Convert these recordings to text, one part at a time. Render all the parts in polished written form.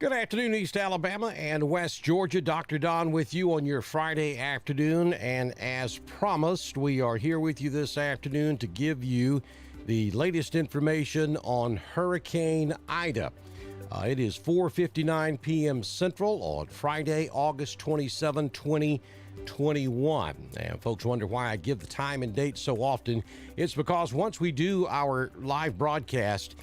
Good afternoon, East Alabama and West Georgia. Dr. Don with you on your Friday afternoon. And as promised, we are here with you this afternoon to give you the latest information on Hurricane Ida. It is 4:59 p.m. Central on Friday, August 27, 2021. And folks wonder why I give the time and date so often. It's because once we do our live broadcast,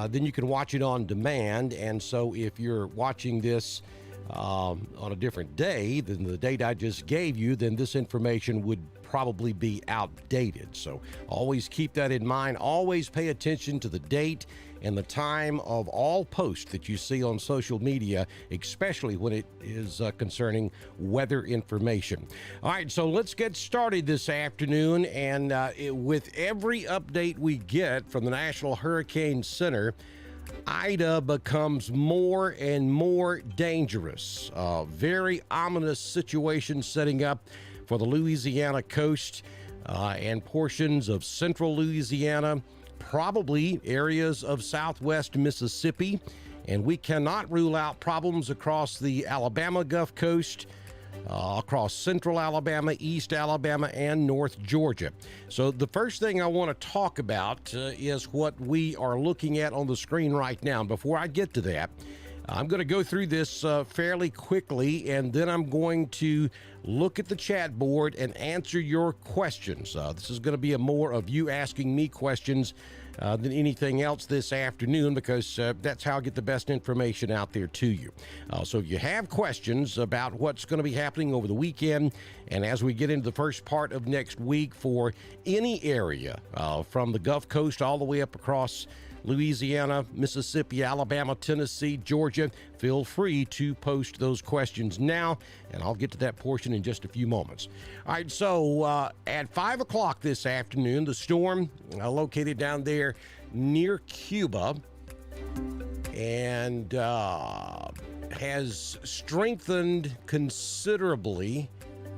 then you can watch it on demand. And so if you're watching this on a different day than the date I just gave you, then this information would probably be outdated. So always keep that in mind. Always pay attention to the date and the time of all posts that you see on social media, especially when it is concerning weather information. All right, so let's get started this afternoon. And with every update we get from the National Hurricane Center, Ida becomes more and more dangerous. Very ominous situation setting up for the Louisiana coast and portions of central Louisiana, probably areas of southwest Mississippi, and we cannot rule out problems across the Alabama Gulf Coast, across central Alabama, east Alabama, and north Georgia. So the first thing I want to talk about is what we are looking at on the screen right now. Before I get to that, I'm going to go through this fairly quickly, and then I'm going to look at the chat board and answer your questions. This is going to be more of you asking me questions than anything else this afternoon, because that's how I get the best information out there to you. So if you have questions about what's going to be happening over the weekend, and as we get into the first part of next week for any area from the Gulf Coast all the way up across Louisiana, Mississippi, Alabama, Tennessee, Georgia, feel free to post those questions now, and I'll get to that portion in just a few moments. All right, so at 5 o'clock this afternoon, the storm located down there near Cuba and has strengthened considerably.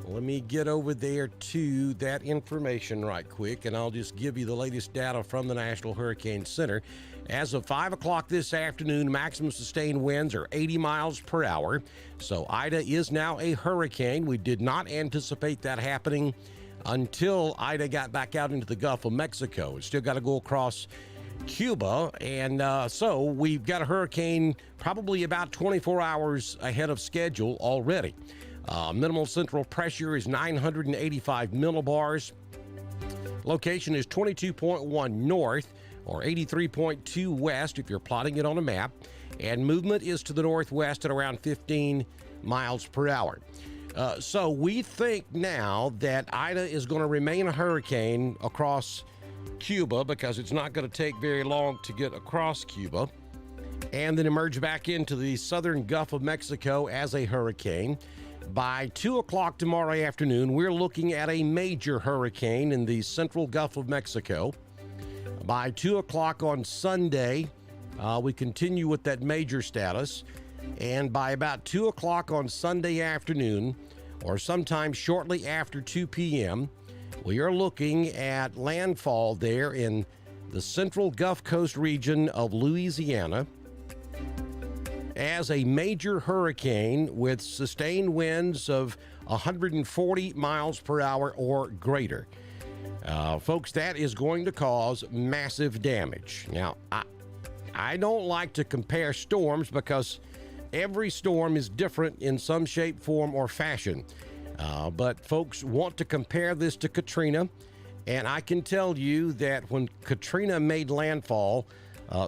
Let me get over there to that information right quick, and I'll just give you the latest data from the National Hurricane Center. As of 5 o'clock this afternoon, maximum sustained winds are 80 miles per hour. So Ida is now a hurricane. We did not anticipate that happening until Ida got back out into the Gulf of Mexico. It's still got to go across Cuba, and so we've got a hurricane probably about 24 hours ahead of schedule already. Minimal central pressure is 985 millibars. Location is 22.1 north or 83.2 west if you're plotting it on a map. And movement is to the northwest at around 15 miles per hour. So we think now that Ida is going to remain a hurricane across Cuba, because it's not going to take very long to get across Cuba, and then emerge back into the southern Gulf of Mexico as a hurricane. By 2 o'clock tomorrow afternoon, we're looking at a major hurricane in the central Gulf of Mexico. By 2 o'clock on Sunday, we continue with that major status. And by about 2 o'clock on Sunday afternoon, or sometime shortly after 2 p.m., we are looking at landfall there in the central Gulf Coast region of Louisiana as a major hurricane with sustained winds of 140 miles per hour or greater. Folks, that is going to cause massive damage. Now, I don't like to compare storms because every storm is different in some shape, form, or fashion. But folks want to compare this to Katrina, and I can tell you that when Katrina made landfall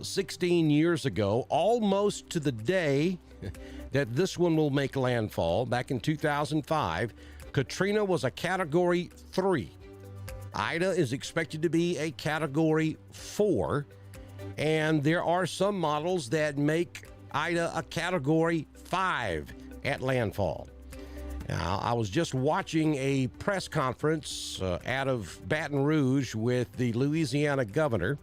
16 years ago, almost to the day that this one will make landfall, back in 2005, Katrina was a Category 3. Ida is expected to be a Category 4, and there are some models that make Ida a Category 5 at landfall. Now, I was just watching a press conference out of Baton Rouge with the Louisiana governor.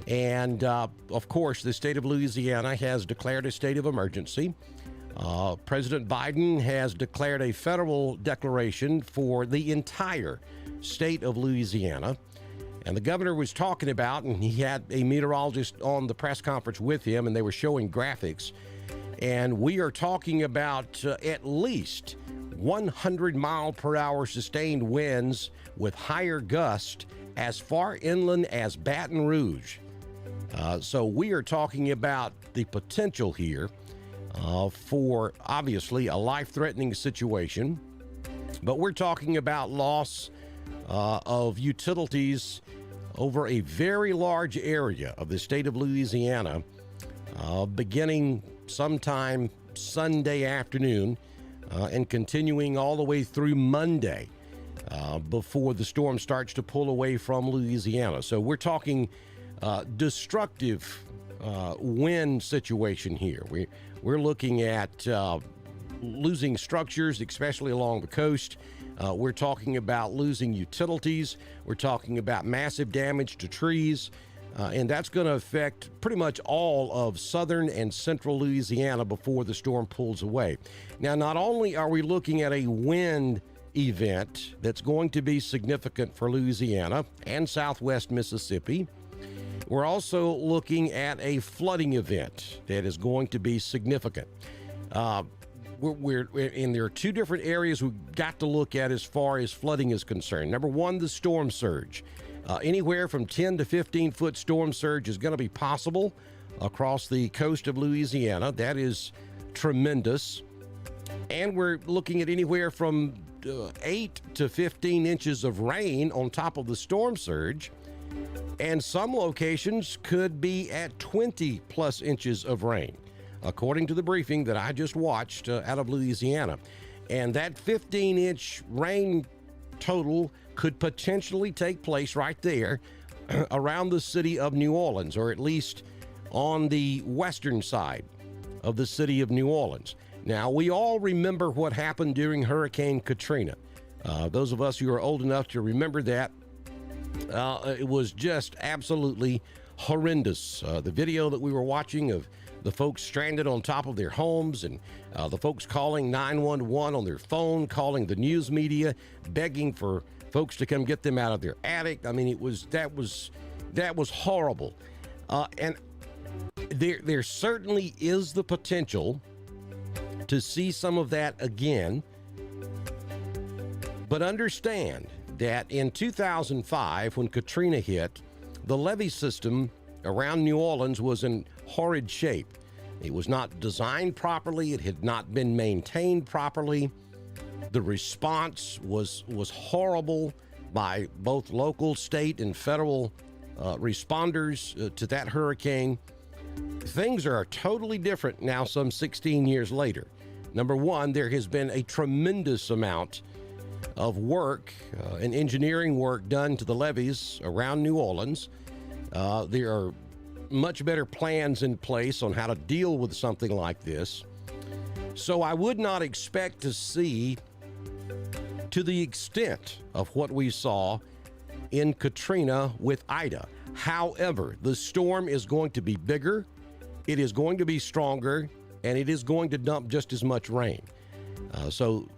And, of course, the state of Louisiana has declared a state of emergency. President Biden has declared a federal declaration for the entire state of Louisiana. And the governor was talking about, and he had a meteorologist on the press conference with him, and they were showing graphics. And we are talking about at least 100 mile per hour sustained winds with higher gust as far inland as Baton Rouge. So we are talking about the potential here for obviously a life-threatening situation, but we're talking about loss of utilities over a very large area of the state of Louisiana, beginning sometime Sunday afternoon and continuing all the way through Monday before the storm starts to pull away from Louisiana. So we're talking destructive wind situation here. We're looking at losing structures, especially along the coast. We're talking about losing utilities. We're talking about massive damage to trees. And that's going to affect pretty much all of southern and central Louisiana before the storm pulls away. Now, not only are we looking at a wind event that's going to be significant for Louisiana and southwest Mississippi, we're also looking at a flooding event that is going to be significant. And there are two different areas we've got to look at as far as flooding is concerned. Number one, the storm surge. Anywhere from 10 to 15 foot storm surge is going to be possible across the coast of Louisiana. That is tremendous. And we're looking at anywhere from 8 to 15 inches of rain on top of the storm surge. And some locations could be at 20 plus inches of rain, according to the briefing that I just watched out of Louisiana. And that 15-inch rain total could potentially take place right there around the city of New Orleans, or at least on the western side of the city of New Orleans. Now, we all remember what happened during Hurricane Katrina. Those of us who are old enough to remember that, it was just absolutely horrendous. The video that we were watching of the folks stranded on top of their homes, and the folks calling 911 on their phone, calling the news media, begging for folks to come get them out of their attic. I mean, that was horrible. And there certainly is the potential to see some of that again. But understand that in 2005, when Katrina hit, the levee system around New Orleans was in horrid shape. It was not designed properly. It had not been maintained properly. The response was horrible by both local, state, and federal responders to that hurricane. Things are totally different now, some 16 years later. Number one, there has been a tremendous amount of work and engineering work done to the levees around New Orleans. There are much better plans in place on how to deal with something like this. So I would not expect to see to the extent of what we saw in Katrina with Ida. However, the storm is going to be bigger, it is going to be stronger, and it is going to dump just as much rain. So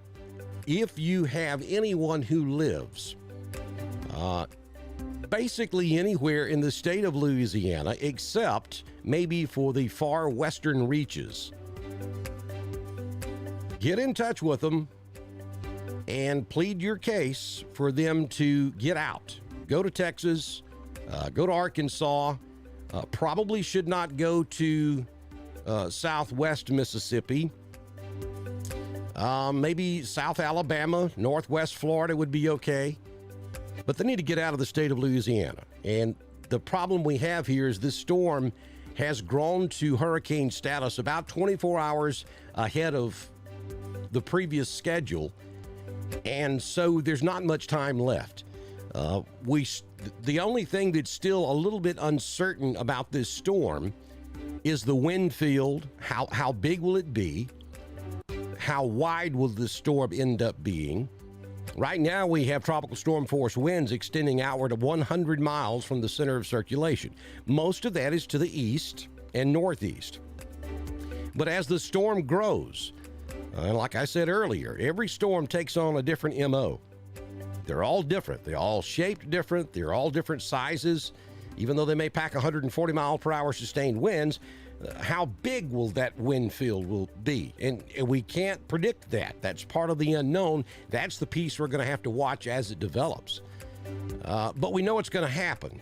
if you have anyone who lives basically anywhere in the state of Louisiana, except maybe for the far western reaches, get in touch with them and plead your case for them to get out. Go to Texas, go to Arkansas, probably should not go to southwest Mississippi. Maybe South Alabama, northwest Florida would be okay. But they need to get out of the state of Louisiana. And the problem we have here is this storm has grown to hurricane status about 24 hours ahead of the previous schedule. And so there's not much time left. The only thing that's still a little bit uncertain about this storm is the wind field. How big will it be? How wide will the storm end up being? Right now, we have tropical storm force winds extending outward of 100 miles from the center of circulation. Most of that is to the east and northeast. But as the storm grows, like I said earlier, every storm takes on a different MO. They're all different. They're all shaped different. They're all different sizes. Even though they may pack 140 mile per hour sustained winds, How big will that wind field will be? And we can't predict that. That's part of the unknown. That's the piece we're going to have to watch as it develops. But we know it's going to happen.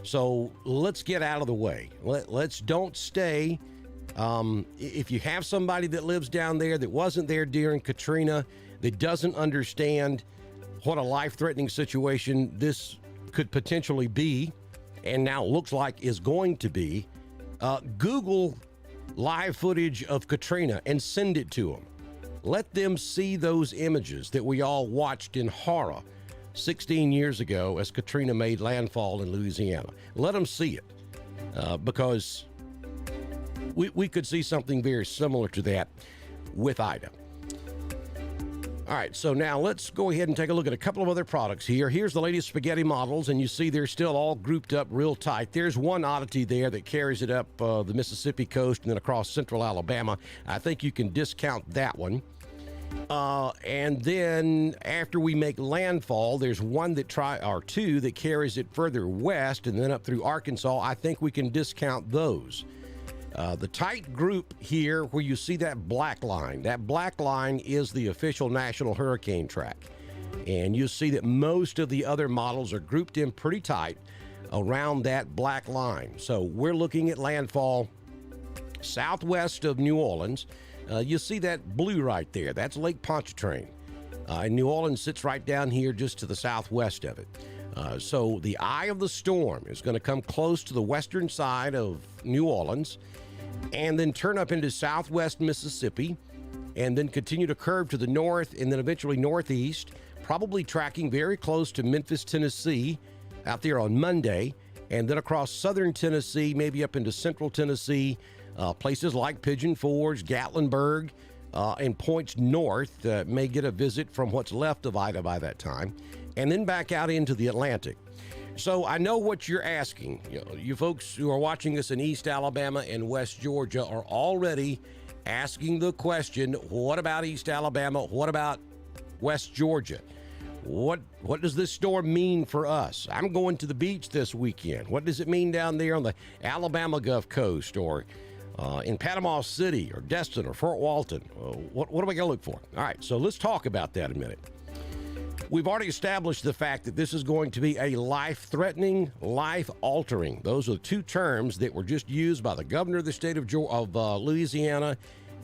So let's get out of the way. Let's don't stay. If you have somebody that lives down there that wasn't there during Katrina, that doesn't understand what a life-threatening situation this could potentially be, and now looks like is going to be, Google live footage of Katrina and send it to them. Let them see those images that we all watched in horror 16 years ago as Katrina made landfall in Louisiana. Let them see it, because we could see something very similar to that with Ida. All right, so now let's go ahead and take a look at a couple of other products here. Here's the latest spaghetti models, and you see they're still all grouped up real tight. There's one oddity there that carries it up the Mississippi coast and then across central Alabama. I think you can discount that one. And then after we make landfall, there's one that two that carries it further west and then up through Arkansas. I think we can discount those. The tight group here where you see that black line is the official National Hurricane Track. And you see that most of the other models are grouped in pretty tight around that black line. So we're looking at landfall southwest of New Orleans. You see that blue right there. That's Lake Pontchartrain. And New Orleans sits right down here just to the southwest of it. So the eye of the storm is going to come close to the western side of New Orleans and then turn up into southwest Mississippi and then continue to curve to the north and then eventually northeast, probably tracking very close to Memphis, Tennessee out there on Monday, and then across southern Tennessee, maybe up into central Tennessee, places like Pigeon Forge, Gatlinburg, and points north may get a visit from what's left of Ida by that time, and then back out into the Atlantic. So I know what you're asking. You folks who are watching us in East Alabama and West Georgia are already asking the question, what about East Alabama? What about West Georgia? What does this storm mean for us? I'm going to the beach this weekend. What does it mean down there on the Alabama Gulf Coast or in Panama City or Destin or Fort Walton? What are we going to look for? All right, so let's talk about that a minute. We've already established the fact that this is going to be a life-threatening, life-altering. Those are the two terms that were just used by the governor of the state of Louisiana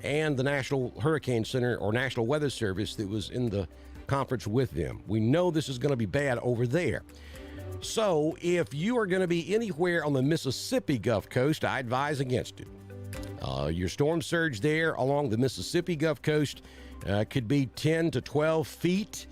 and the National Hurricane Center or National Weather Service that was in the conference with them. We know this is going to be bad over there. So if you are going to be anywhere on the Mississippi Gulf Coast, I advise against it. Your storm surge there along the Mississippi Gulf Coast could be 10 to 12 feet.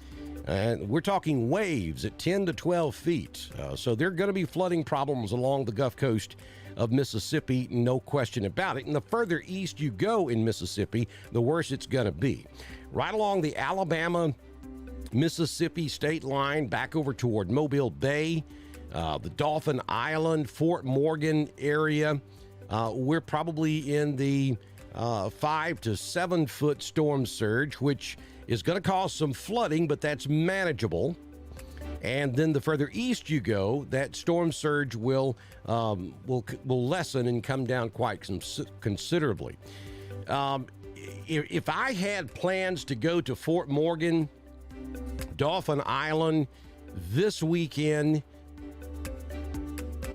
And we're talking waves at 10 to 12 feet. So there are going to be flooding problems along the Gulf Coast of Mississippi, no question about it. And the further east you go in Mississippi, the worse it's going to be. Right along the Alabama-Mississippi state line, back over toward Mobile Bay, the Dauphin Island, Fort Morgan area, we're probably in the 5 to 7 foot storm surge, which is going to cause some flooding, but that's manageable. And then the further east you go, that storm surge will lessen and come down quite considerably. If I had plans to go to Fort Morgan, Dauphin Island this weekend,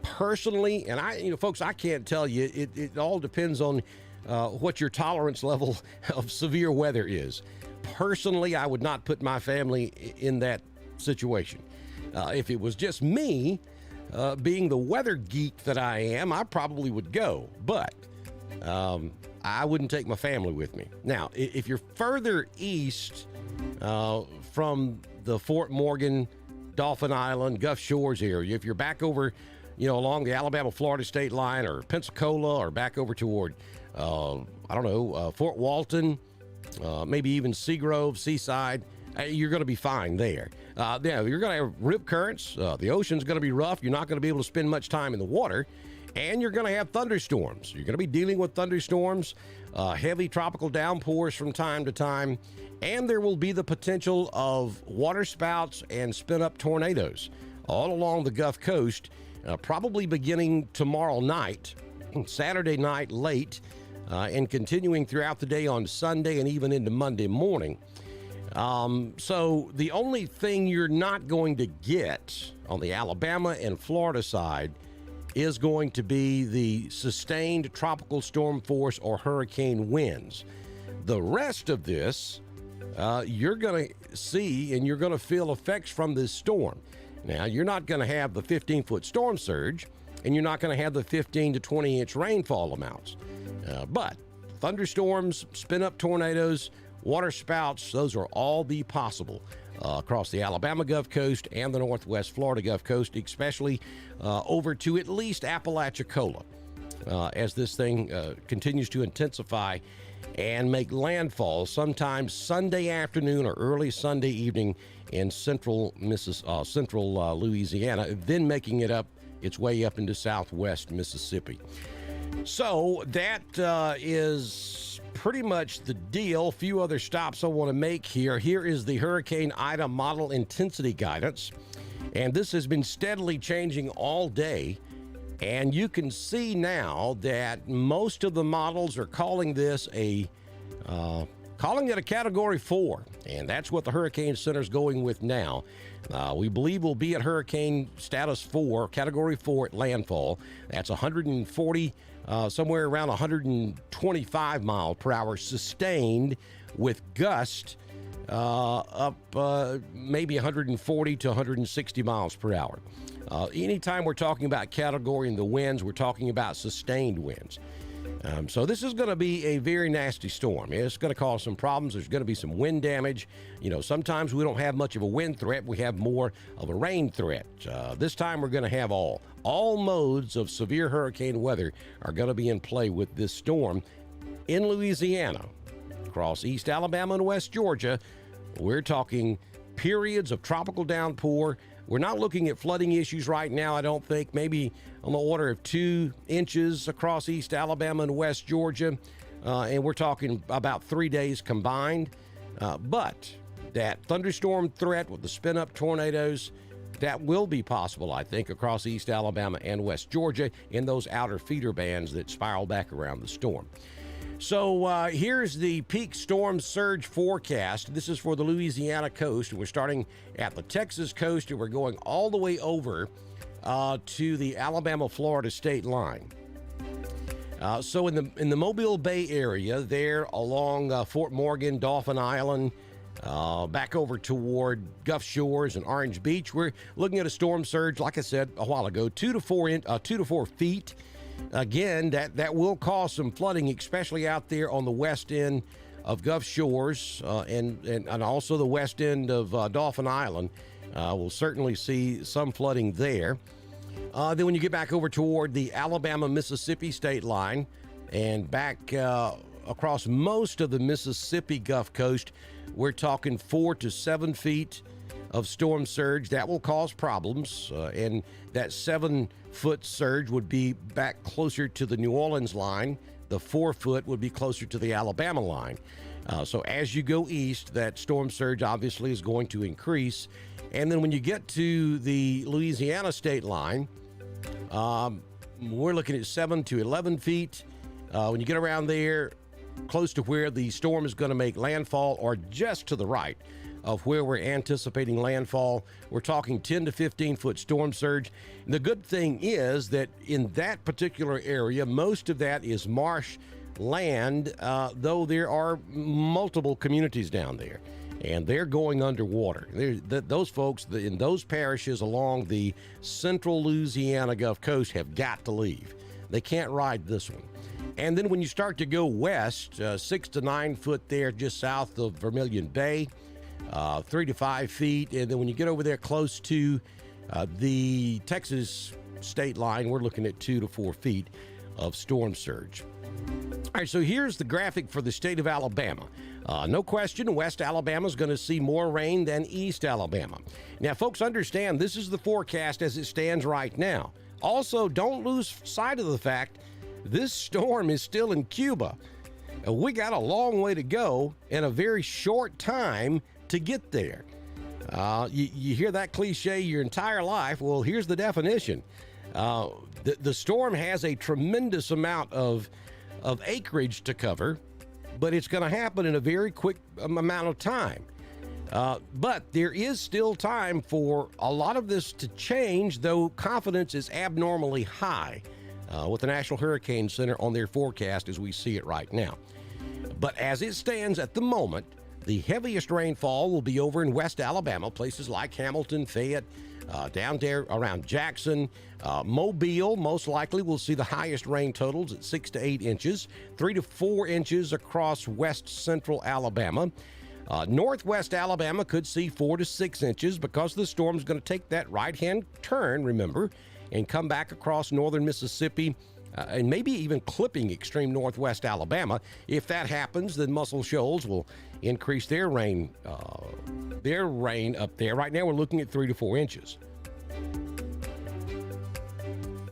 personally, and folks, I can't tell you. It all depends on what your tolerance level of severe weather is. Personally, I would not put my family in that situation. If it was just me, being the weather geek that I am, I probably would go, but I wouldn't take my family with me. Now, if you're further east from the Fort Morgan, Dauphin Island, Gulf Shores area, if you're back over, along the Alabama-Florida state line or Pensacola or back over toward, Fort Walton, maybe even Seagrove, Seaside, you're going to be fine there. You're going to have rip currents. The ocean's going to be rough. You're not going to be able to spend much time in the water. And you're going to have thunderstorms. You're going to be dealing with thunderstorms, heavy tropical downpours from time to time. And there will be the potential of water spouts and spin-up tornadoes all along the Gulf Coast, probably beginning tomorrow night Saturday night late, and continuing throughout the day on Sunday and even into Monday morning. So the only thing you're not going to get on the Alabama and Florida side is going to be the sustained tropical storm force or hurricane winds. The rest of this, you're going to see and you're going to feel effects from this storm. Now, you're not going to have the 15-foot storm surge, and you're not going to have the 15 to 20-inch rainfall amounts. But thunderstorms, spin-up tornadoes, water spouts, those will all be possible across the Alabama Gulf Coast and the Northwest Florida Gulf Coast, especially over to at least Apalachicola as this thing continues to intensify and make landfall sometime Sunday afternoon or early Sunday evening in central Louisiana, then making it up its way up into southwest Mississippi. So that is pretty much the deal. A few other stops I want to make here. Here is the Hurricane Ida model intensity guidance, and this has been steadily changing all day. And you can see now that most of the models are calling this calling it a Category 4, and that's what the Hurricane Center is going with now. We believe we'll be at hurricane status 4, Category 4 at landfall. That's 140, somewhere around 125 miles per hour sustained, with gust up maybe 140 to 160 miles per hour. Anytime we're talking about category in the winds, we're talking about sustained winds. So this is going to be a very nasty storm. It's going to cause some problems. There's going to be some wind damage. You know, sometimes we don't have much of a wind threat. We have more of a rain threat. This time we're going to have all modes of severe hurricane weather are going to be in play with this storm in Louisiana. Across East Alabama and West Georgia, we're talking periods of tropical downpour. We're not looking at flooding issues right now, I don't think. Maybe on the order of 2 inches across East Alabama and West Georgia. And we're talking about 3 days combined. But that thunderstorm threat with the spin-up tornadoes, that will be possible, I think, across East Alabama and West Georgia in those outer feeder bands that spiral back around the storm. So here's the peak storm surge forecast. This is for the Louisiana coast. We're starting at the Texas coast, and we're going all the way over to the Alabama-Florida state line. So in the Mobile Bay area, there along Fort Morgan, Dauphin Island, back over toward Gulf Shores and Orange Beach, we're looking at a storm surge, like I said a while ago, 2 to 4 feet. Again, that will cause some flooding, especially out there on the west end of Gulf Shores and also the west end of Dauphin Island. We'll certainly see some flooding there. Then when you get back over toward the Alabama-Mississippi state line and back across most of the Mississippi Gulf Coast, we're talking 4 to 7 feet of storm surge. That will cause problems, and that 7-foot surge would be back closer to the New Orleans line. The 4-foot would be closer to the Alabama line. So as you go east, that storm surge obviously is going to increase. And then when you get to the Louisiana state line, we're looking at 7 to 11 feet. When you get around there, close to where the storm is going to make landfall, or just to the right of where we're anticipating landfall, we're talking 10 to 15-foot storm surge. And the good thing is that in that particular area, most of that is marsh land, though there are multiple communities down there, and they're going underwater. Those folks in those parishes along the central Louisiana Gulf Coast have got to leave. They can't ride this one. And then when you start to go west, 6 to 9 foot there just south of Vermilion Bay, 3 to 5 feet. And then when you get over there close to the Texas state line, we're looking at 2 to 4 feet of storm surge. All right, so here's the graphic for the state of Alabama. No question, West Alabama is going to see more rain than East Alabama. Now, folks, understand this is the forecast as it stands right now. Also, don't lose sight of the fact this storm is still in Cuba. We got a long way to go and a very short time to get there. You hear that cliche your entire life. Well, here's the definition. The storm has a tremendous amount of acreage to cover, but it's going to happen in a very quick amount of time. But there is still time for a lot of this to change, though confidence is abnormally high with the National Hurricane Center on their forecast as we see it right now. But as it stands at the moment, the heaviest rainfall will be over in West Alabama, places like Hamilton, Fayette, down there around Jackson. Mobile most likely will see the highest rain totals at 6 to 8 inches, 3 to 4 inches across west central Alabama. Northwest Alabama could see 4 to 6 inches because the storm's going to take that right-hand turn, remember, and come back across northern Mississippi and maybe even clipping extreme northwest Alabama. If that happens, then Muscle Shoals will increase their rain up there. Right now we're looking at 3 to 4 inches.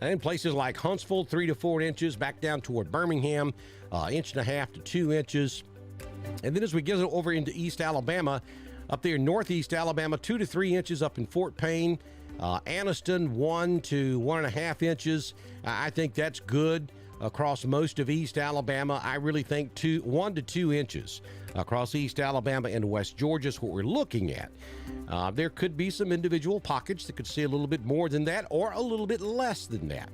And places like Huntsville, 3 to 4 inches, back down toward Birmingham, 1.5 to 2 inches. And then as we get over into East Alabama, up there in northeast Alabama, 2 to 3 inches up in Fort Payne. Anniston, 1 to 1.5 inches. I think that's good across most of East Alabama. I really think 1 to 2 inches across East Alabama and West Georgia is what we're looking at. There could be some individual pockets that could see a little bit more than that or a little bit less than that.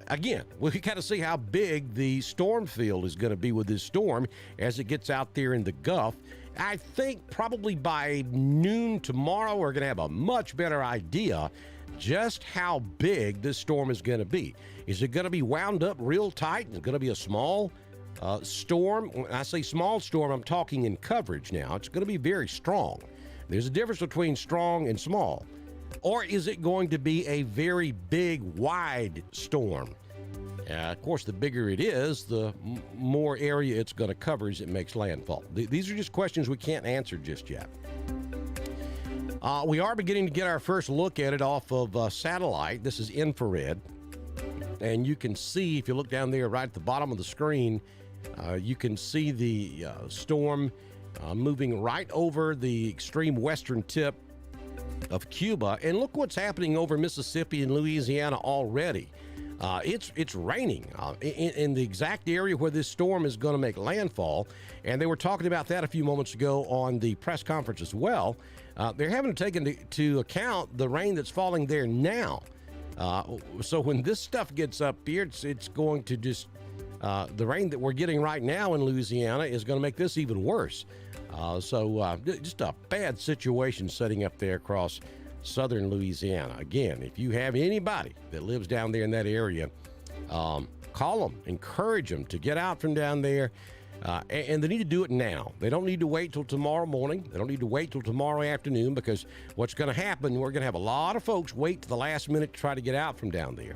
Again, we got to see how big the storm field is going to be with this storm as it gets out there in the Gulf. I think probably by noon tomorrow, we're going to have a much better idea just how big this storm is going to be. Is it going to be wound up real tight? Is it going to be a small storm? When I say small storm, I'm talking in coverage now. It's going to be very strong. There's a difference between strong and small. Or is it going to be a very big, wide storm? Of course, the bigger it is, the more area it's going to cover as it makes landfall. These are just questions we can't answer just yet. We are beginning to get our first look at it off of satellite. This is infrared. And you can see, if you look down there right at the bottom of the screen, you can see the storm moving right over the extreme western tip of Cuba. And look what's happening over Mississippi and Louisiana already. It's raining in the exact area where this storm is going to make landfall. And they were talking about that a few moments ago on the press conference as well. They're having to take into account the rain that's falling there now. So when this stuff gets up here, it's going to just, the rain that we're getting right now in Louisiana is going to make this even worse. So just a bad situation setting up there across southern Louisiana. Again, if you have anybody that lives down there in that area, call them, encourage them to get out from down there. And they need to do it now. They don't need to wait till tomorrow morning. They don't need to wait till tomorrow afternoon, because what's going to happen, we're going to have a lot of folks wait to the last minute to try to get out from down there.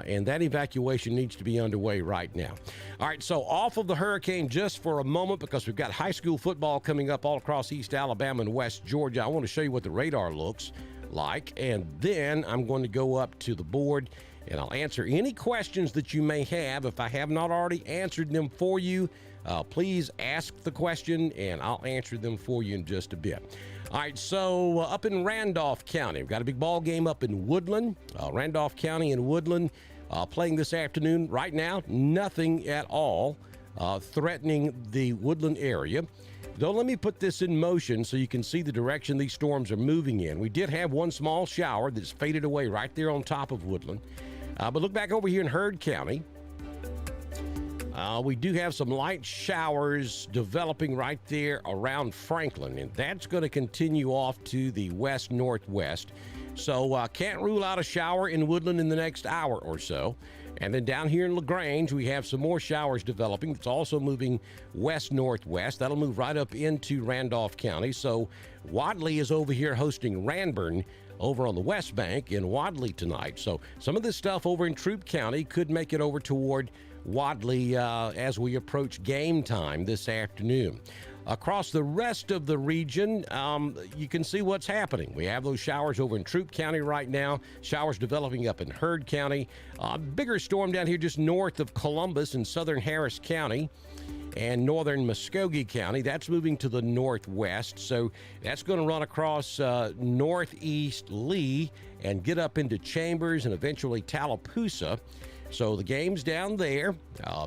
And that evacuation needs to be underway right now. All right, so off of the hurricane just for a moment, because we've got high school football coming up all across East Alabama and West Georgia. I want to show you what the radar looks like, and then I'm going to go up to the board and I'll answer any questions that you may have. If I have not already answered them for you, please ask the question and I'll answer them for you in just a bit. All right, so up in Randolph County, we've got a big ball game up in Woodland. Randolph County and Woodland playing this afternoon. Right now, nothing at all threatening the Woodland area. Though, let me put this in motion so you can see the direction these storms are moving in. We did have one small shower that's faded away right there on top of Woodland. But look back over here in Heard County. We do have some light showers developing right there around Franklin, and that's going to continue off to the west-northwest. So can't rule out a shower in Woodland in the next hour or so. And then down here in LaGrange, we have some more showers developing. It's also moving west-northwest. That'll move right up into Randolph County. So Wadley is over here hosting Ranburne over on the West Bank in Wadley tonight. So some of this stuff over in Troup County could make it over toward Wadley as we approach game time this afternoon. Across the rest of the region, you can see what's happening. We have those showers over in Troup County right now, showers developing up in Heard County. Bigger storm down here just north of Columbus in southern Harris County and northern Muskogee County. That's moving to the northwest, so that's going to run across northeast Lee and get up into Chambers and eventually Tallapoosa. So the game's down there.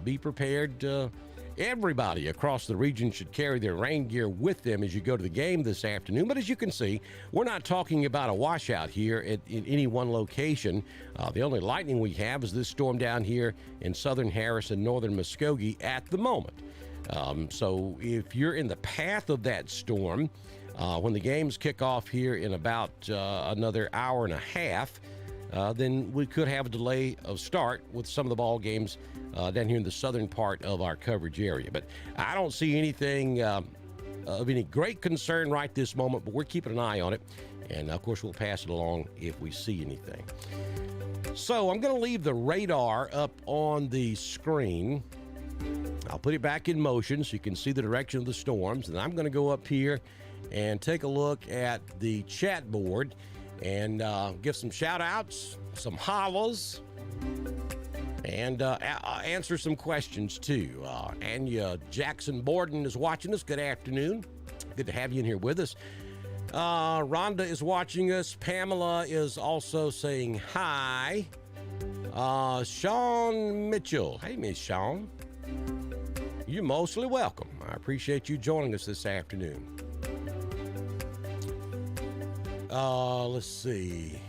Be prepared. Everybody across the region should carry their rain gear with them as you go to the game this afternoon. But as you can see, we're not talking about a washout here in any one location. The only lightning we have is this storm down here in southern Harris and northern Muskogee at the moment. So if you're in the path of that storm, when the games kick off here in about another hour and a half, then we could have a delay of start with some of the ball games down here in the southern part of our coverage area. But I don't see anything of any great concern right this moment, but we're keeping an eye on it. And of course, we'll pass it along if we see anything. So I'm going to leave the radar up on the screen. I'll put it back in motion so you can see the direction of the storms. And I'm going to go up here and take a look at the chat board and give some shout outs, some hollers, and answer some questions too. Anya Jackson Borden is watching us. Good afternoon. Good to have you in here with us. Rhonda is watching us. Pamela is also saying hi. Sean Mitchell. Hey, Miss Sean. You're mostly welcome. I appreciate you joining us this afternoon. Let's see.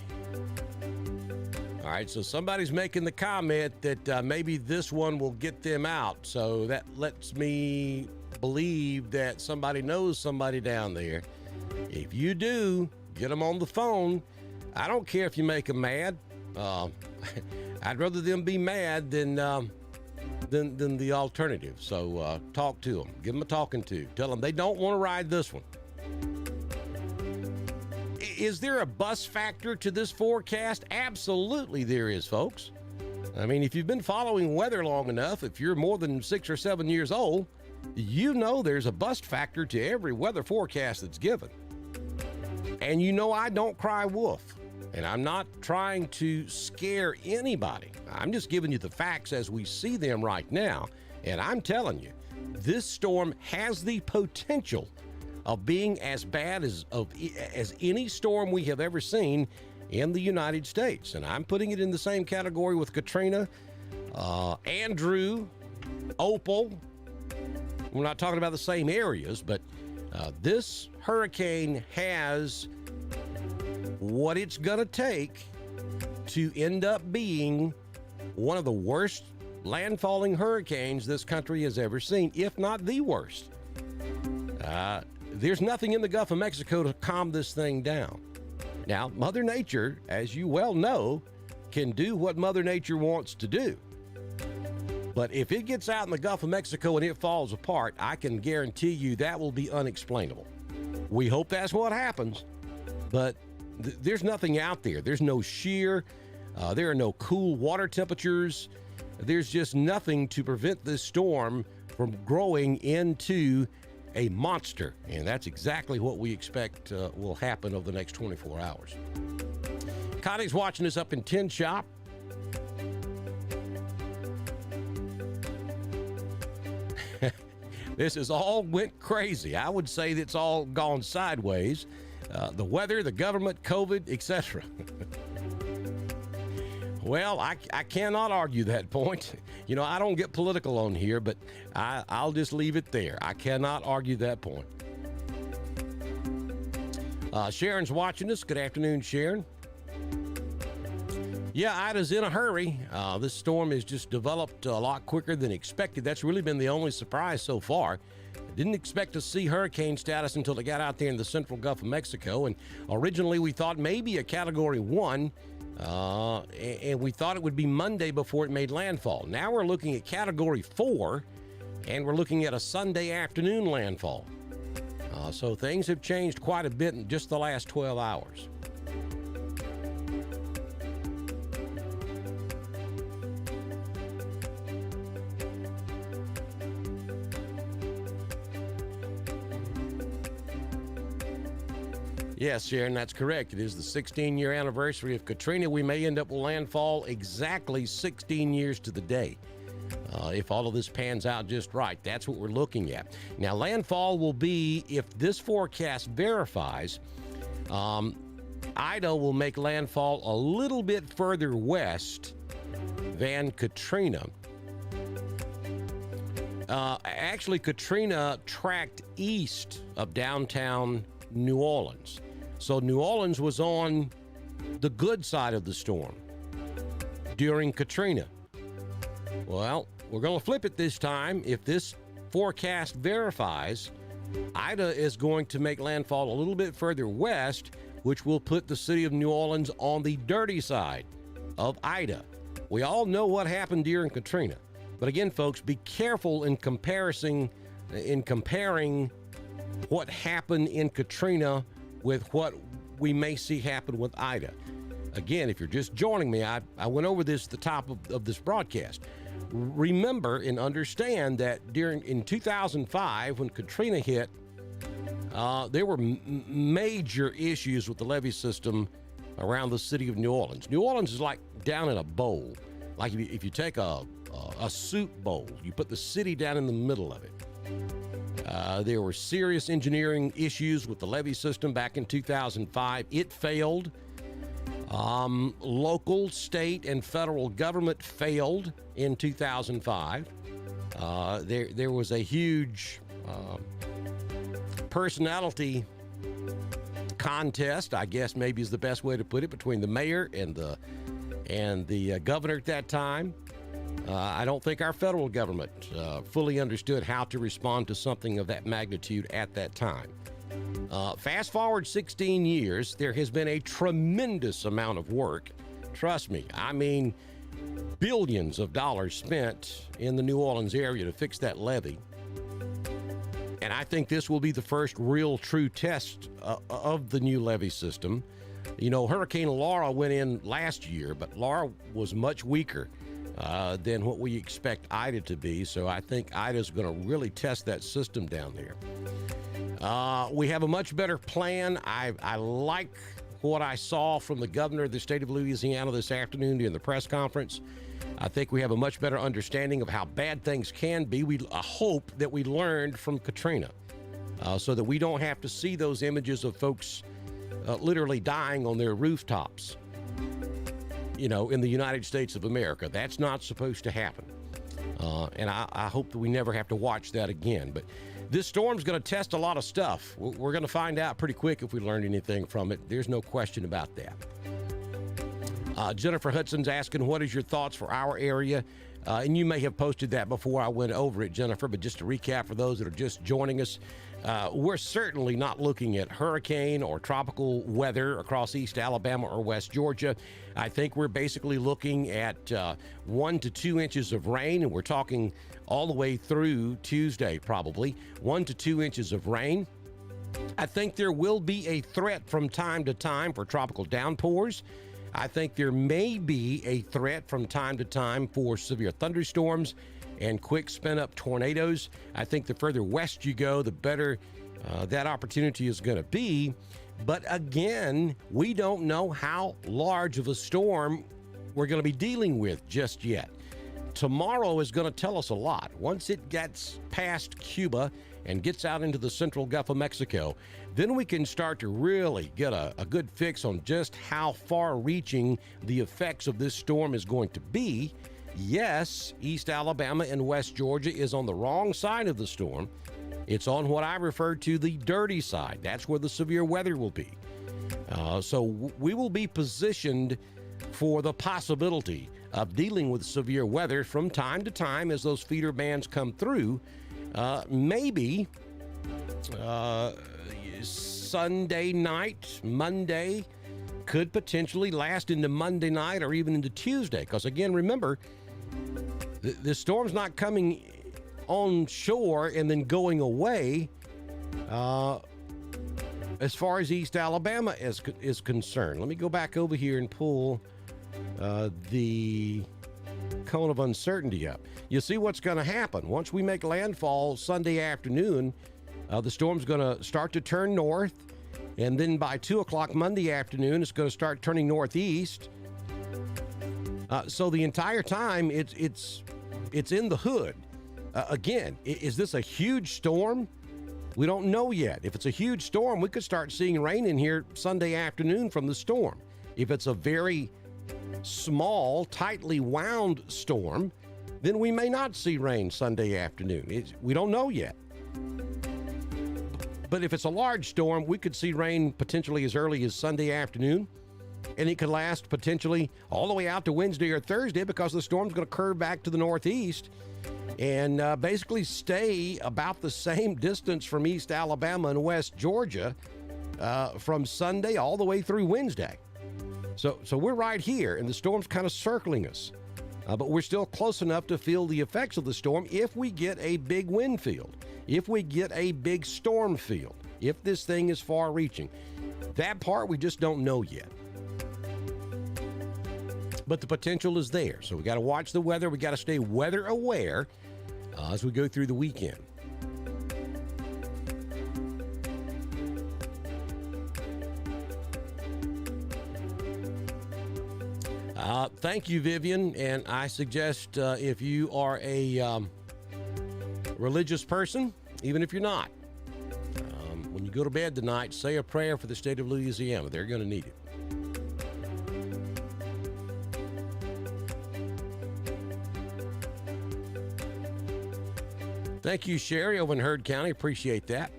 All right, so somebody's making the comment that maybe this one will get them out. So that lets me believe that somebody knows somebody down there. If you do, get them on the phone. I don't care if you make them mad. I'd rather them be mad than the alternative. So talk to them. Give them a talking to. Tell them they don't want to ride this one. Is there a bus factor to this forecast? Absolutely there is, folks. I mean, if you've been following weather long enough, if you're more than 6 or 7 years old, you know there's a bust factor to every weather forecast that's given. And you know I don't cry wolf. And I'm not trying to scare anybody. I'm just giving you the facts as we see them right now. And I'm telling you, this storm has the potential of being as bad as any storm we have ever seen in the United States. And I'm putting it in the same category with Katrina, Andrew, Opal. We're not talking about the same areas, but this hurricane has what it's going to take to end up being one of the worst landfalling hurricanes this country has ever seen, if not the worst. There's nothing in the Gulf of Mexico to calm this thing down. Now, Mother Nature, as you well know, can do what Mother Nature wants to do. But if it gets out in the Gulf of Mexico and it falls apart, I can guarantee you that will be unexplainable. We hope that's what happens, but there's nothing out there. There's no shear. There are no cool water temperatures. There's just nothing to prevent this storm from growing into a monster, and that's exactly what we expect will happen over the next 24 hours. Connie's watching us up in Tin Shop. This has all went crazy. I would say it's all gone sideways. The weather, the government, COVID, etc. Well, I cannot argue that point. You know, I don't get political on here, but I'll just leave it there. I cannot argue that point. Sharon's watching us. Good afternoon, Sharon. Yeah, Ida's in a hurry. This storm has just developed a lot quicker than expected. That's really been the only surprise so far. Didn't expect to see hurricane status until it got out there in the central Gulf of Mexico. And originally we thought maybe a Category 1. And we thought it would be Monday before it made landfall. Now we're looking at Category 4, and we're looking at a Sunday afternoon landfall. So things have changed quite a bit in just the last 12 hours. Yes, Sharon, that's correct. It is the 16-year anniversary of Katrina. We may end up with landfall exactly 16 years to the day. If all of this pans out just right, that's what we're looking at. Now, landfall will be, if this forecast verifies, Ida will make landfall a little bit further west than Katrina. Actually, Katrina tracked east of downtown New Orleans. So New Orleans was on the good side of the storm during Katrina. Well, we're going to flip it this time. If this forecast verifies, Ida is going to make landfall a little bit further west, which will put the city of New Orleans on the dirty side of Ida. We all know what happened during Katrina. But again, folks, be careful in comparing what happened in Katrina with what we may see happen with Ida. Again, if you're just joining me, I went over this at the top of this broadcast. Remember and understand that in 2005, when Katrina hit, there were major issues with the levee system around the city of New Orleans. New Orleans is like down in a bowl. Like if you take a soup bowl, you put the city down in the middle of it. There were serious engineering issues with the levee system back in 2005. It failed. Local, state, and federal government failed in 2005. There was a huge personality contest, I guess maybe is the best way to put it, between the mayor and the governor at that time. I don't think our federal government fully understood how to respond to something of that magnitude at that time. Fast forward 16 years, there has been a tremendous amount of work. Trust me, I mean, billions of dollars spent in the New Orleans area to fix that levee. And I think this will be the first real true test of the new levee system. You know, Hurricane Laura went in last year, but Laura was much weaker than what we expect Ida to be. So I think Ida's going to really test that system down there. We have a much better plan. I like what I saw from the governor of the state of Louisiana this afternoon during the press conference. I think we have a much better understanding of how bad things can be. I hope that we learned from Katrina so that we don't have to see those images of folks literally dying on their rooftops, you know, in the United States of America. That's not supposed to happen. And I hope that we never have to watch that again. But this storm's going to test a lot of stuff. We're going to find out pretty quick if we learned anything from it. There's no question about that. Jennifer Hudson's asking, what is your thoughts for our area? And you may have posted that before I went over it, Jennifer, but just to recap for those that are just joining us, we're certainly not looking at hurricane or tropical weather across East Alabama or West Georgia. I think we're basically looking at 1 to 2 inches of rain, and we're talking all the way through Tuesday, probably 1 to 2 inches of rain. I think there will be a threat from time to time for tropical downpours. I think there may be a threat from time to time for severe thunderstorms and quick spin-up tornadoes. I think the further west you go, the better that opportunity is going to be. But again, we don't know how large of a storm we're going to be dealing with just yet. Tomorrow is going to tell us a lot. Once it gets past Cuba and gets out into the central Gulf of Mexico, then we can start to really get a good fix on just how far-reaching the effects of this storm is going to be. Yes, East Alabama and West Georgia is on the wrong side of the storm. It's on what I refer to the dirty side. That's where the severe weather will be. So we will be positioned for the possibility of dealing with severe weather from time to time as those feeder bands come through. Maybe Sunday night, Monday, could potentially last into Monday night or even into Tuesday. Because again, remember, the storm's not coming on shore and then going away as far as East Alabama is concerned. Let me go back over here and pull the cone of uncertainty up. You see what's going to happen. Once we make landfall Sunday afternoon, the storm's going to start to turn north. And then by 2 o'clock Monday afternoon, it's going to start turning northeast. So the entire time, it's in the hood. Again, is this a huge storm? We don't know yet. If it's a huge storm, we could start seeing rain in here Sunday afternoon from the storm. If it's a very small, tightly wound storm, then we may not see rain Sunday afternoon. We don't know yet. But if it's a large storm, we could see rain potentially as early as Sunday afternoon, and it could last potentially all the way out to Wednesday or Thursday because the storm's going to curve back to the northeast and basically stay about the same distance from East Alabama and West Georgia from Sunday all the way through Wednesday. So we're right here, and the storm's kind of circling us. But we're still close enough to feel the effects of the storm if we get a big wind field, if we get a big storm field, if this thing is far-reaching. That part we just don't know yet. But the potential is there. So we got to watch the weather. We got to stay weather aware as we go through the weekend. Thank you, Vivian. And I suggest if you are a religious person, even if you're not, when you go to bed tonight, say a prayer for the state of Louisiana. They're going to need it. Thank you, Sherry, over in Heard County. Appreciate that.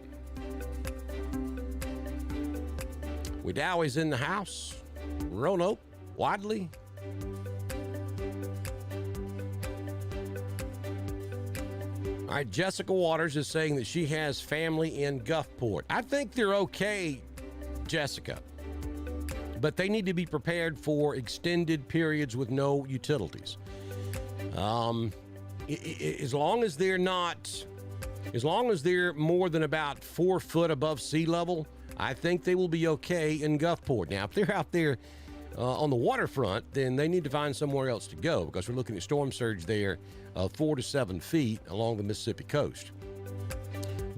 Wedowie's in the house. Roanoke, Wadley. All right, Jessica Waters is saying that she has family in Gulfport. I think they're okay, Jessica, but they need to be prepared for extended periods with no utilities. As long as they're more than about 4 foot above sea level, I think they will be okay in Gulfport. Now, if they're out there on the waterfront, then they need to find somewhere else to go because we're looking at storm surge there of 4 to 7 feet along the Mississippi coast.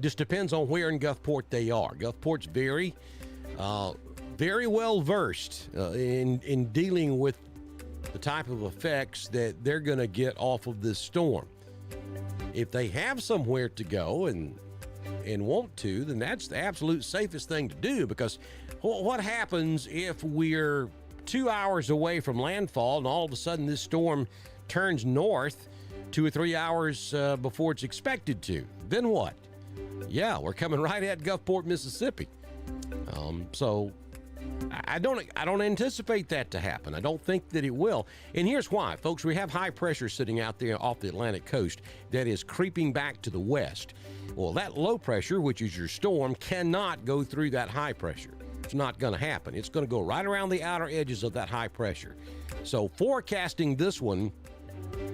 Just depends on where in Gulfport they are. Gulfport's very well versed in dealing with the type of effects that they're going to get off of this storm. If they have somewhere to go and want to, then that's the absolute safest thing to do, because what happens if we're 2 hours away from landfall and all of a sudden this storm turns north 2 or 3 hours before it's expected to? Then what? Yeah, we're coming right at Gulfport, Mississippi. So I don't anticipate that to happen. I don't think that it will. And here's why, folks. We have high pressure sitting out there off the Atlantic coast that is creeping back to the west. Well, that low pressure, which is your storm, cannot go through that high pressure. It's not going to happen. It's going to go right around the outer edges of that high pressure. So forecasting this one,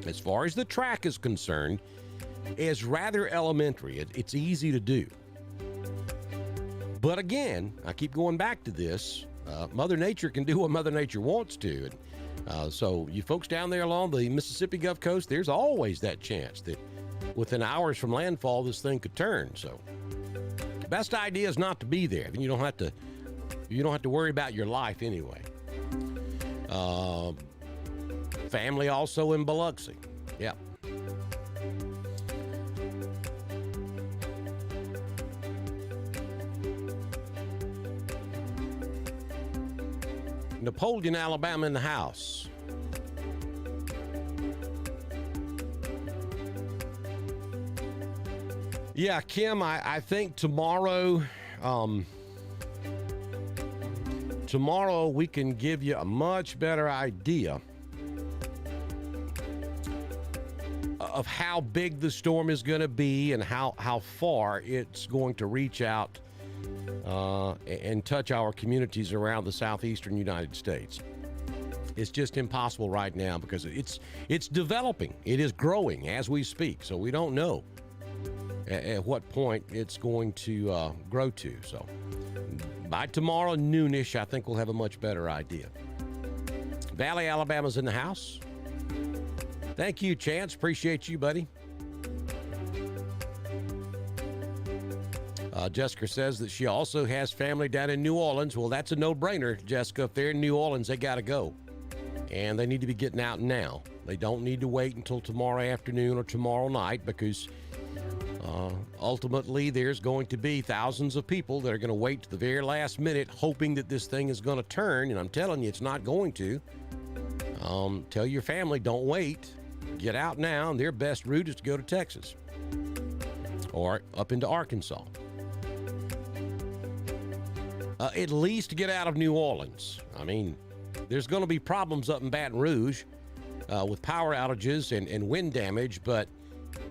as far as the track is concerned, is rather elementary. It's easy to do. But again, I keep going back to this. Mother Nature can do what Mother Nature wants to. And, so you folks down there along the Mississippi Gulf Coast, there's always that chance that within hours from landfall, this thing could turn. So the best idea is not to be there. Then you don't have to worry about your life anyway. Family also in Biloxi. Yep. Napoleon, Alabama in the house. Yeah, Kim, I think tomorrow we can give you a much better idea of how big the storm is going to be and how far it's going to reach out and touch our communities around the southeastern United States. It's just impossible right now because it's developing. It is growing as we speak, so we don't know at what point it's going to grow to. So by tomorrow noonish, I think we'll have a much better idea. Valley, Alabama's in the house. Thank you, Chance. Appreciate you, buddy. Jessica says that she also has family down in New Orleans. Well, that's a no-brainer, Jessica. If they're in New Orleans, they got to go. And they need to be getting out now. They don't need to wait until tomorrow afternoon or tomorrow night, because ultimately there's going to be thousands of people that are going to wait to the very last minute hoping that this thing is going to turn, and I'm telling you, it's not going to. Tell your family, don't wait. Get out now, and their best route is to go to Texas or up into Arkansas. At least get out of New Orleans. I mean, there's going to be problems up in Baton Rouge with power outages and wind damage, but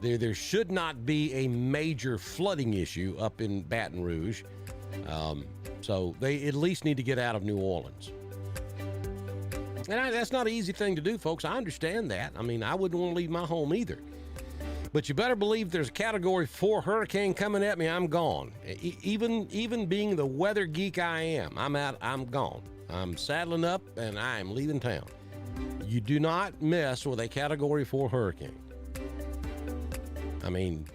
there should not be a major flooding issue up in Baton Rouge. So they at least need to get out of New Orleans. And that's not an easy thing to do, folks. I understand that. I mean, I wouldn't want to leave my home either. But you better believe there's a Category 4 hurricane coming at me, I'm gone. Even being the weather geek I am, I'm gone. I'm saddling up and I am leaving town. You do not mess with a Category 4 hurricane. I mean,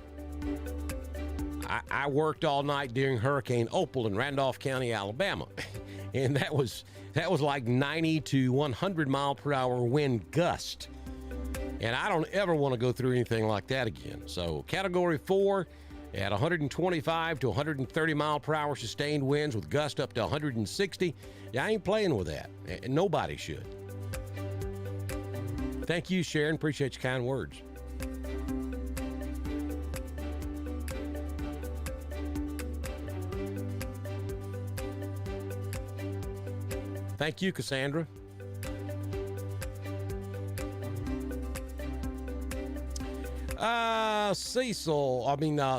I worked all night during Hurricane Opal in Randolph County, Alabama. And that was like 90 to 100 mile per hour wind gust. And I don't ever want to go through anything like that again. So Category 4 at 125 to 130 mile per hour sustained winds with gust up to 160. Yeah, I ain't playing with that. And nobody should. Thank you, Sharon. Appreciate your kind words. Thank you, Cassandra.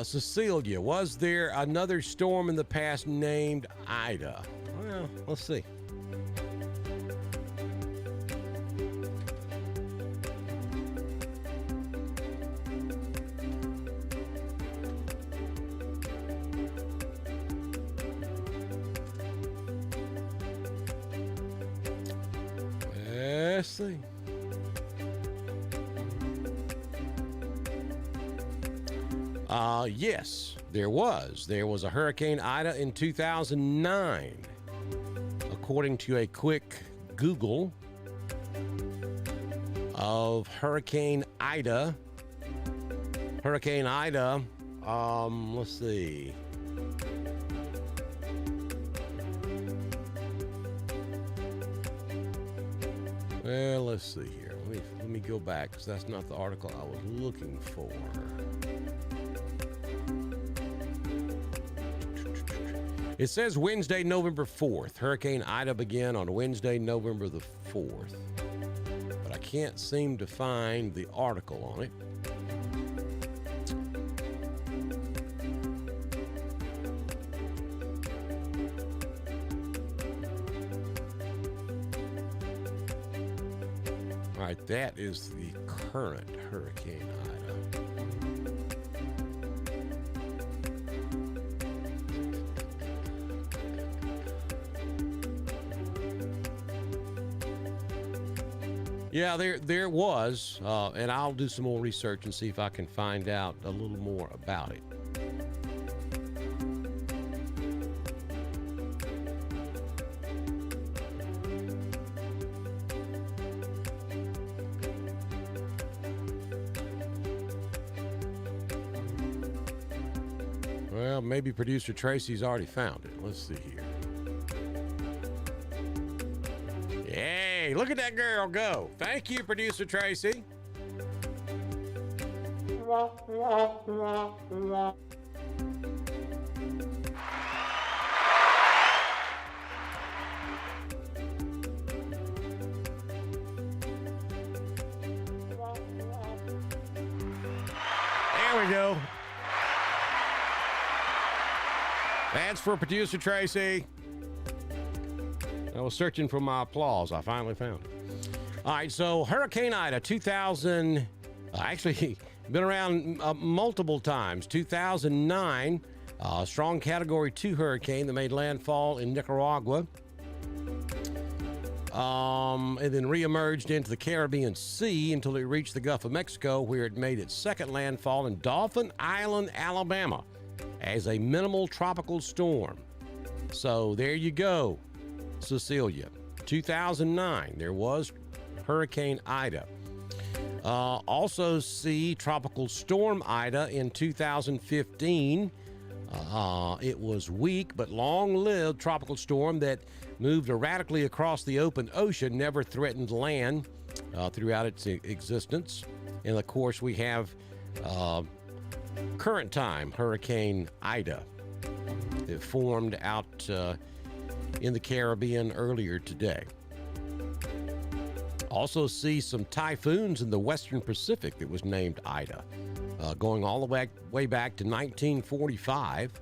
Cecilia, was there another storm in the past named Ida? Well, let's see. Let's see. Yes, there was. There was a Hurricane Ida in 2009. According to a quick Google of Hurricane Ida. Hurricane Ida, let's see. Well, let's see here. Let me go back, because that's not the article I was looking for. It says Wednesday, November 4th. Hurricane Ida began on Wednesday, November the 4th. But I can't seem to find the article on it. All right, that is the current Hurricane Ida. Yeah, there was, and I'll do some more research and see if I can find out a little more about it. Well, maybe producer Tracy's already found it. Let's see here. Hey, look at that girl go. Thank you, producer Tracy. There we go. That's for producer Tracy. I was searching for my applause. I finally found it. All right, so Hurricane Ida, 2000, actually been around multiple times. 2009, strong Category 2 hurricane that made landfall in Nicaragua. And then reemerged into the Caribbean Sea until it reached the Gulf of Mexico, where it made its second landfall in Dauphin Island, Alabama. as a minimal tropical storm. So there you go, Cecilia. 2009, there was Hurricane Ida. Also see Tropical Storm Ida in 2015. It was weak but long-lived tropical storm that moved erratically across the open ocean, never threatened land throughout its existence. And of course, we have current time Hurricane Ida. It formed out in the Caribbean earlier today. Also see some typhoons in the Western Pacific that was named Ida, going all the way back to 1945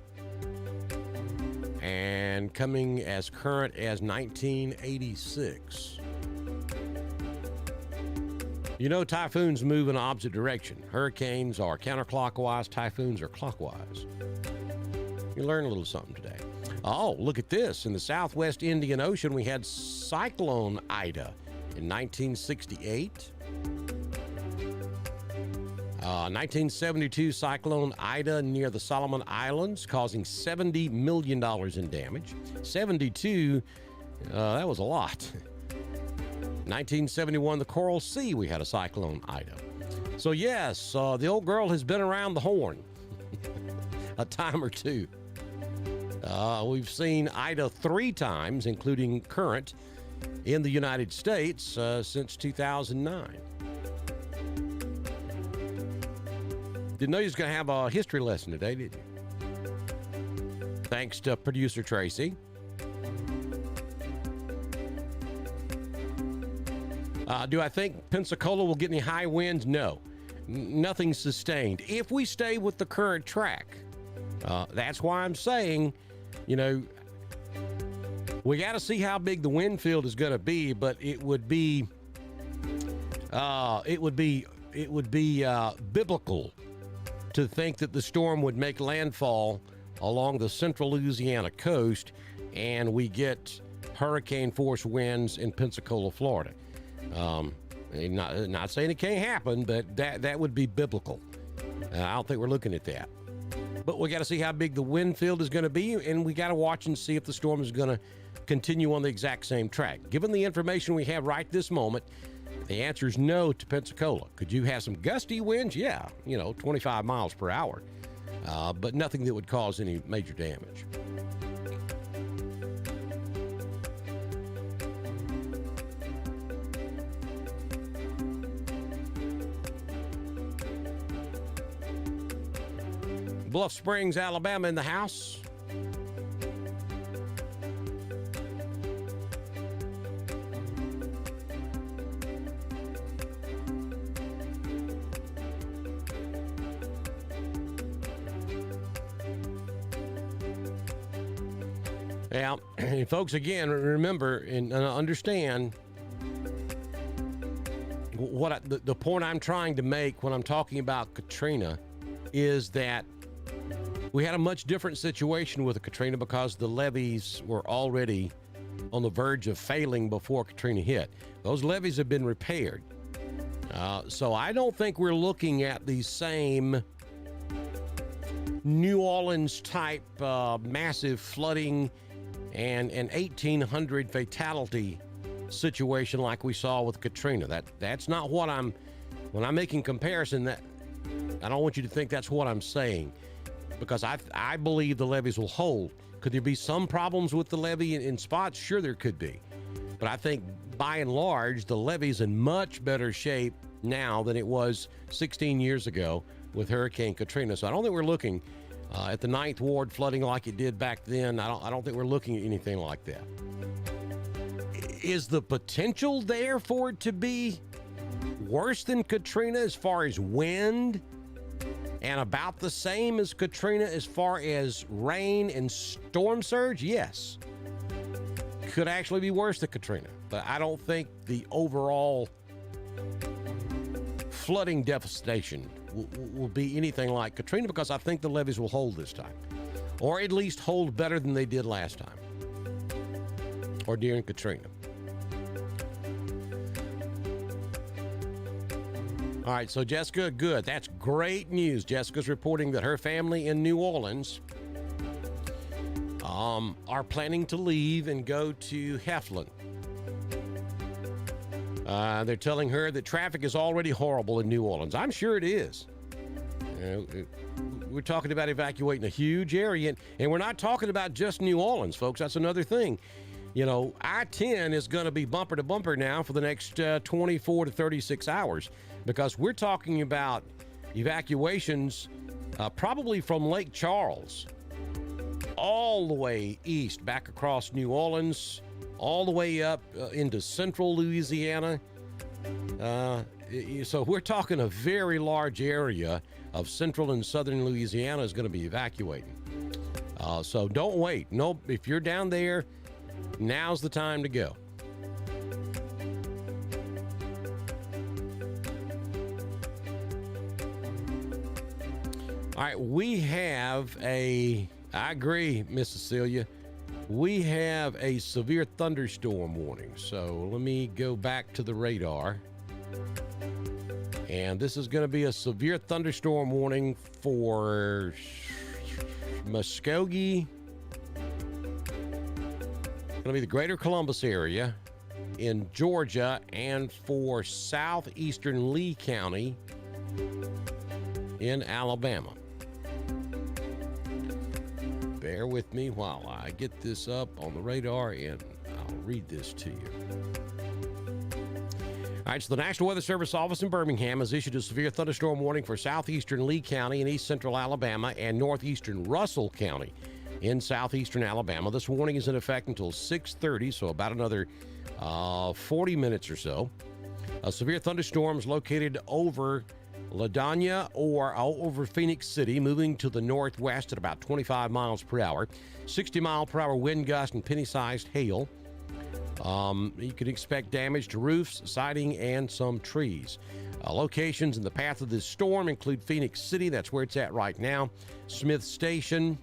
and coming as current as 1986. You know, typhoons move in opposite direction. Hurricanes are counterclockwise, typhoons are clockwise. You learn a little something today. Oh, look at this. In the Southwest Indian Ocean, we had Cyclone Ida in 1968. 1972 Cyclone Ida near the Solomon Islands, causing $70 million in damage. 72, that was a lot. 1971, the Coral Sea, we had a Cyclone Ida. So yes, the old girl has been around the horn a time or two. We've seen Ida 3 times, including current, in the United States since 2009. Didn't know you was going to have a history lesson today, did you? Thanks to producer Tracy. Do I think Pensacola will get any high winds? No. Nothing sustained. If we stay with the current track, that's why I'm saying, you know, we got to see how big the wind field is going to be, but it would be biblical to think that the storm would make landfall along the central Louisiana coast and we get hurricane force winds in Pensacola, Florida. Not saying it can't happen, but that would be biblical. I don't think we're looking at that. But we got to see how big the wind field is going to be, and we got to watch and see if the storm is going to continue on the exact same track. Given the information we have right this moment, the answer is no to Pensacola. Could you have some gusty winds? Yeah, 25 miles per hour, but nothing that would cause any major damage. Bluff Springs, Alabama in the house. Yeah, and folks, again, remember and understand what the point I'm trying to make when I'm talking about Katrina is that we had a much different situation with Katrina because the levees were already on the verge of failing before Katrina hit. Those levees have been repaired. So I don't think we're looking at the same New Orleans type massive flooding and an 1,800 fatality situation like we saw with Katrina. That's not what when I'm making comparison, that I don't want you to think that's what I'm saying, because I believe the levees will hold. Could there be some problems with the levee in spots? Sure, there could be. But I think by and large, the levee's in much better shape now than it was 16 years ago with Hurricane Katrina. So I don't think we're looking at the Ninth Ward flooding like it did back then. I don't think we're looking at anything like that. Is the potential there for it to be worse than Katrina as far as wind, and about the same as Katrina as far as rain and storm surge? Yes. Could actually be worse than Katrina, but I don't think the overall flooding devastation will be anything like Katrina, because I think the levees will hold this time, or at least hold better than they did last time or during Katrina. All right, so Jessica, good. That's great news. Jessica's reporting that her family in New Orleans are planning to leave and go to Heflin. They're telling her that traffic is already horrible in New Orleans. I'm sure it is. We're talking about evacuating a huge area, and we're not talking about just New Orleans, folks. That's another thing. You know, I-10 is going to be bumper to bumper now for the next 24 to 36 hours because we're talking about evacuations probably from Lake Charles all the way east, back across New Orleans, all the way up into central Louisiana. So we're talking a very large area of central and southern Louisiana is going to be evacuating. So don't wait. No, if you're down there, now's the time to go. All right, we have I agree, Miss Cecilia. We have a severe thunderstorm warning. So let me go back to the radar. And this is going to be a severe thunderstorm warning for Muskogee. Going to be the greater Columbus area in Georgia and for southeastern Lee County in Alabama. Bear with me while I get this up on the radar and I'll read this to you. All right, so the National Weather Service office in Birmingham has issued a severe thunderstorm warning for southeastern Lee County in east central Alabama and northeastern Russell County in southeastern Alabama. This warning is in effect until 6:30, so about another 40 minutes or so. A severe thunderstorm is located over LaDonya or over Phoenix City, moving to the northwest at about 25 miles per hour. 60-mile-per-hour wind gust and penny-sized hail. You can expect damage to roofs, siding, and some trees. Locations in the path of this storm include Phoenix City, that's where it's at right now, Smith Station,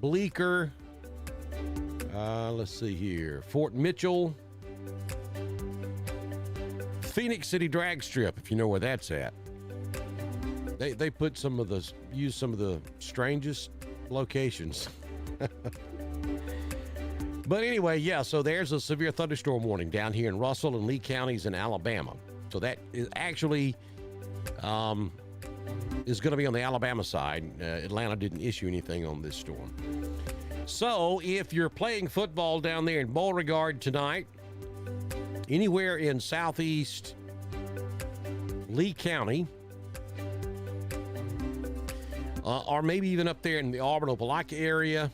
Bleecker, let's see here, Fort Mitchell, Phoenix City Drag Strip, if you know where that's at. They use some of the strangest locations. But anyway, yeah, so there's a severe thunderstorm warning down here in Russell and Lee counties in Alabama. So that is actually is going to be on the Alabama side. Atlanta didn't issue anything on this storm. So if you're playing football down there in Beauregard tonight, anywhere in southeast Lee County, or maybe even up there in the Auburn-Opelika area,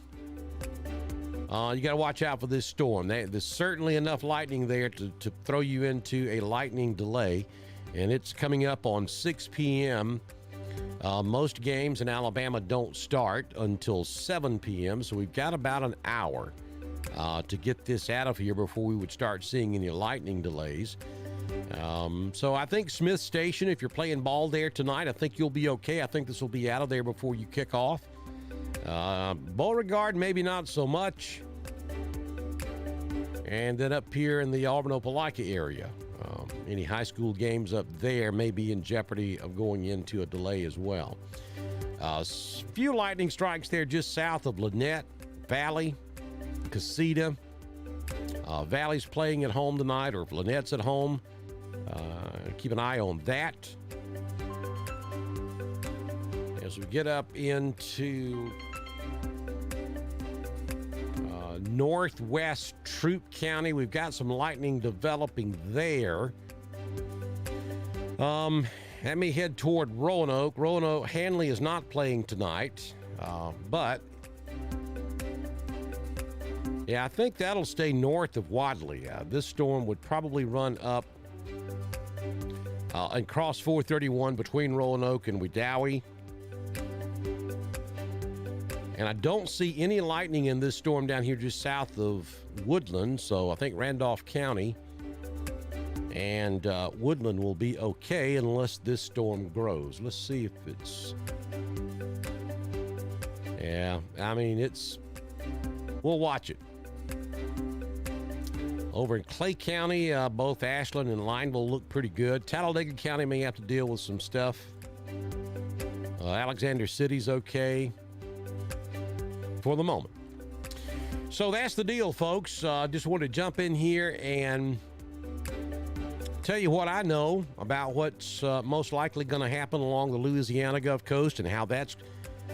you got to watch out for this storm. There's certainly enough lightning there to throw you into a lightning delay, and it's coming up on 6 p.m. Most games in Alabama don't start until 7 p.m., so we've got about an hour to get this out of here before we would start seeing any lightning delays. So I think Smith Station, if you're playing ball there tonight, I think you'll be okay. I think this will be out of there before you kick off. Beauregard, maybe not so much. And then up here in the Auburn-Opelika area, any high school games up there may be in jeopardy of going into a delay as well. Few lightning strikes there just south of Lynette, Valley, Casita. Valley's playing at home tonight, or if Lynette's at home, keep an eye on that. As we get up into northwest Troup County, we've got some lightning developing there. Let me head toward Roanoke. Roanoke, Hanley is not playing tonight, but yeah, I think that'll stay north of Wadley. This storm would probably run up and cross 431 between Roanoke and Wedowee. And I don't see any lightning in this storm down here just south of Woodland, so I think Randolph County and Woodland will be okay unless this storm grows. Let's see if it's... Yeah, I mean, we'll watch it. Over in Clay County, both Ashland and Lineville look pretty good. Talladega County may have to deal with some stuff. Alexander City's okay for the moment. So that's the deal, folks. Just wanted to jump in here and tell you what I know about what's most likely going to happen along the Louisiana Gulf Coast and how that's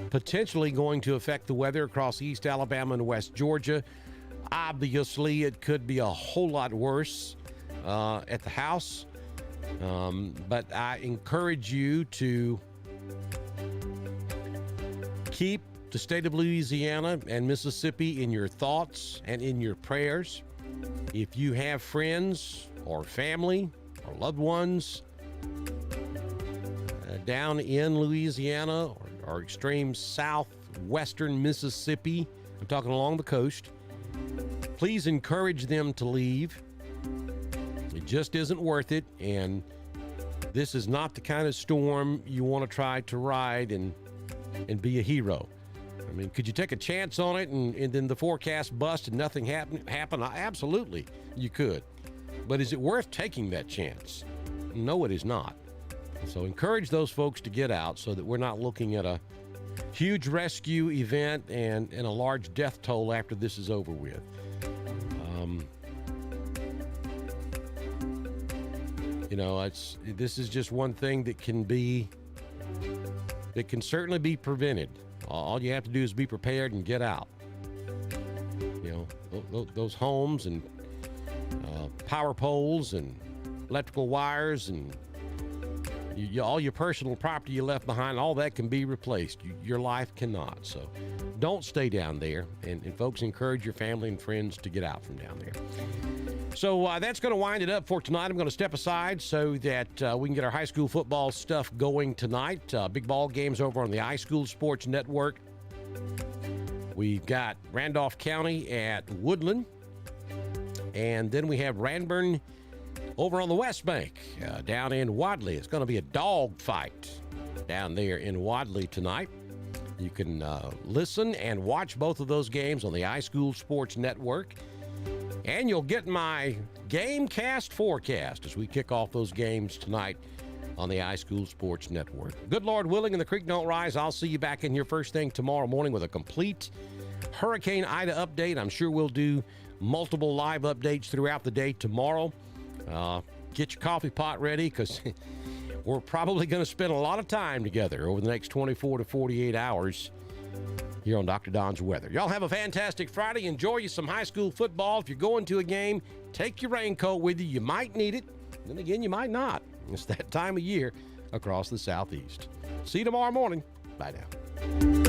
potentially going to affect the weather across East Alabama and West Georgia. Obviously, it could be a whole lot worse at the house, but I encourage you to keep the state of Louisiana and Mississippi in your thoughts and in your prayers. If you have friends or family or loved ones down in Louisiana or extreme southwestern Mississippi, I'm talking along the coast, please encourage them to leave. It just isn't worth it, and this is not the kind of storm you want to try to ride and be a hero. I mean, could you take a chance on it and then the forecast bust and nothing happen? Absolutely, you could. But is it worth taking that chance? No, it is not. So encourage those folks to get out so that we're not looking at a huge rescue event and a large death toll after this is over with. This is just one thing that can certainly be prevented. All you have to do is be prepared and get out. Those homes and power poles and electrical wires and all your personal property you left behind, all that can be replaced. Your life cannot. So don't stay down there. And folks, encourage your family and friends to get out from down there. So that's going to wind it up for tonight. I'm going to step aside so that we can get our high school football stuff going tonight. Big ball games over on the iSchool Sports Network. We've got Randolph County at Woodland. And then we have Ranburne over on the West Bank, down in Wadley. It's going to be a dog fight down there in Wadley tonight. You can listen and watch both of those games on the iSchool Sports Network. And you'll get my Gamecast forecast as we kick off those games tonight on the iSchool Sports Network. Good Lord willing and the creek don't rise, I'll see you back in here first thing tomorrow morning with a complete Hurricane Ida update. I'm sure we'll do multiple live updates throughout the day tomorrow. Get your coffee pot ready because we're probably going to spend a lot of time together over the next 24 to 48 hours here on Dr. Don's Weather. Y'all have a fantastic Friday. Enjoy you some high school football. If you're going to a game, take your raincoat with you. You might need it. Then again, you might not. It's that time of year across the Southeast. See you tomorrow morning. Bye now.